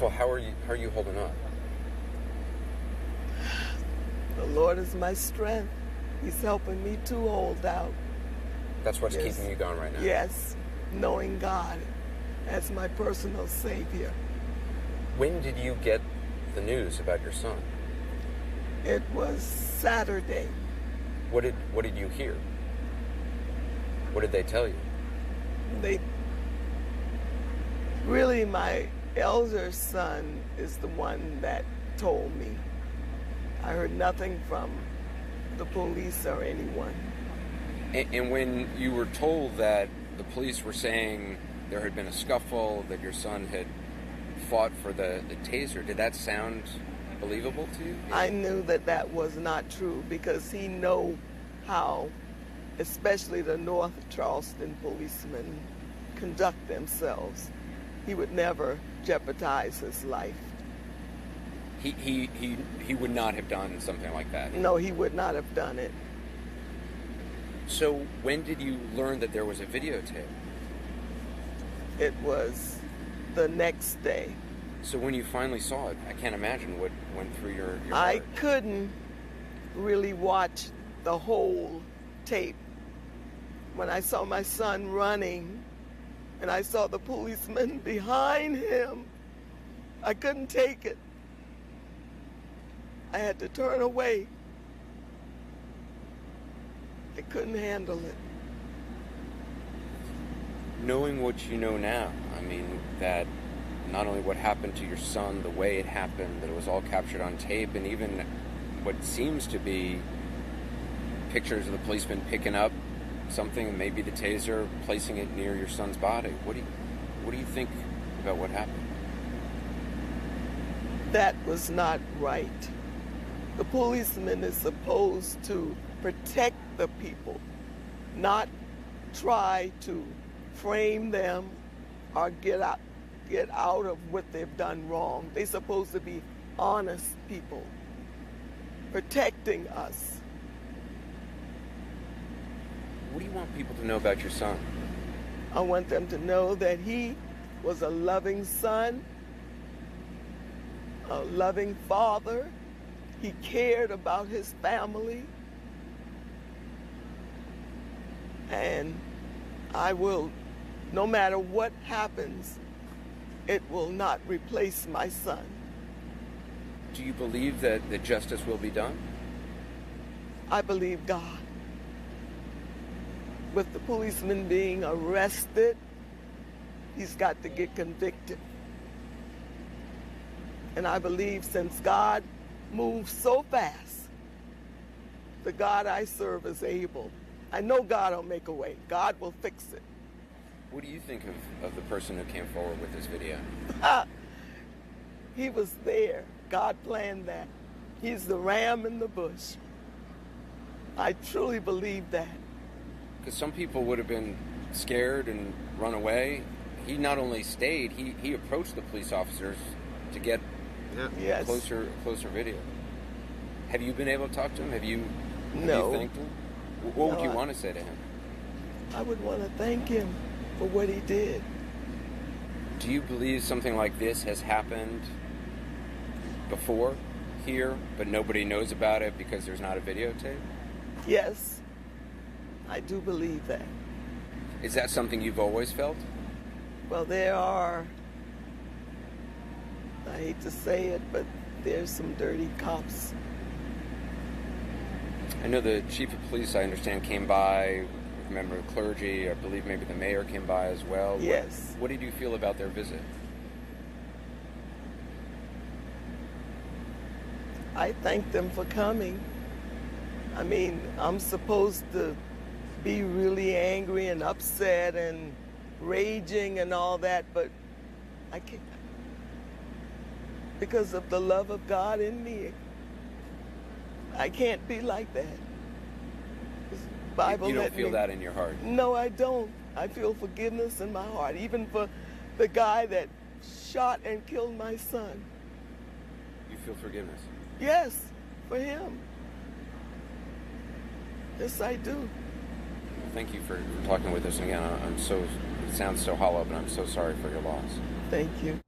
all, how are you holding up? The Lord is my strength. He's helping me to hold out. That's what's Yes. keeping you going right now? Yes, knowing God as my personal Savior. When did you get the news about your son? It was Saturday. What did you hear? What did they tell you? Really, my elder son is the one that told me. I heard nothing from the police or anyone. And when you were told that the police were saying there had been a scuffle, that your son had fought for the taser, did that sound believable to you? I knew that was not true because he know how, especially the North Charleston policemen, conduct themselves. He would never jeopardize his life. He would not have done something like that? No, he would not have done it. So when did you learn that there was a videotape? It was the next day. So when you finally saw it, I can't imagine what went through your I heart. couldn't really watch the whole tape. When I saw my son running and I saw the policeman behind him, I couldn't take it. I had to turn away. I couldn't handle it. Knowing what you know now, I mean, that not only what happened to your son, the way it happened, that it was all captured on tape, and even what seems to be pictures of the policeman picking up something, maybe the taser, placing it near your son's body. What do you think about what happened? That was not right. The policeman is supposed to protect the people, not try to frame them or get out of what they've done wrong. They're supposed to be honest people, protecting us. What do you want people to know about your son? I want them to know that he was a loving son, a loving father. He cared about his family. And I will, no matter what happens, it will not replace my son. Do you believe that justice will be done? I believe God. With the policeman being arrested, he's got to get convicted. And I believe since God moves so fast, the God I serve is able. I know God will make a way. God will fix it. What do you think of the person who came forward with this video? He was there. God planned that. He's the ram in the bush. I truly believe that. Because some people would have been scared and run away. He not only stayed, he approached the police officers to get Yes. closer video. Have you been able to talk to him? Have you thanked him? What would you want to say to him? I would want to thank him for what he did. Do you believe something like this has happened before here, but nobody knows about it because there's not a videotape? Yes, I do believe that. Is that something you've always felt? Well, there are, I hate to say it, but there's some dirty cops. I know the chief of police, I understand, came by, a member of clergy, I believe maybe the mayor came by as well. Yes. What did you feel about their visit? I thank them for coming. I mean, I'm supposed to be really angry and upset and raging and all that, but I can't. Because of the love of God in me, I can't be like that. The Bible You don't let feel me- that in your heart? No, I don't. I feel forgiveness in my heart, even for the guy that shot and killed my son. You feel forgiveness? Yes, for him. Yes, I do. Well, thank you for talking with us. And again, it sounds so hollow, but I'm so sorry for your loss. Thank you.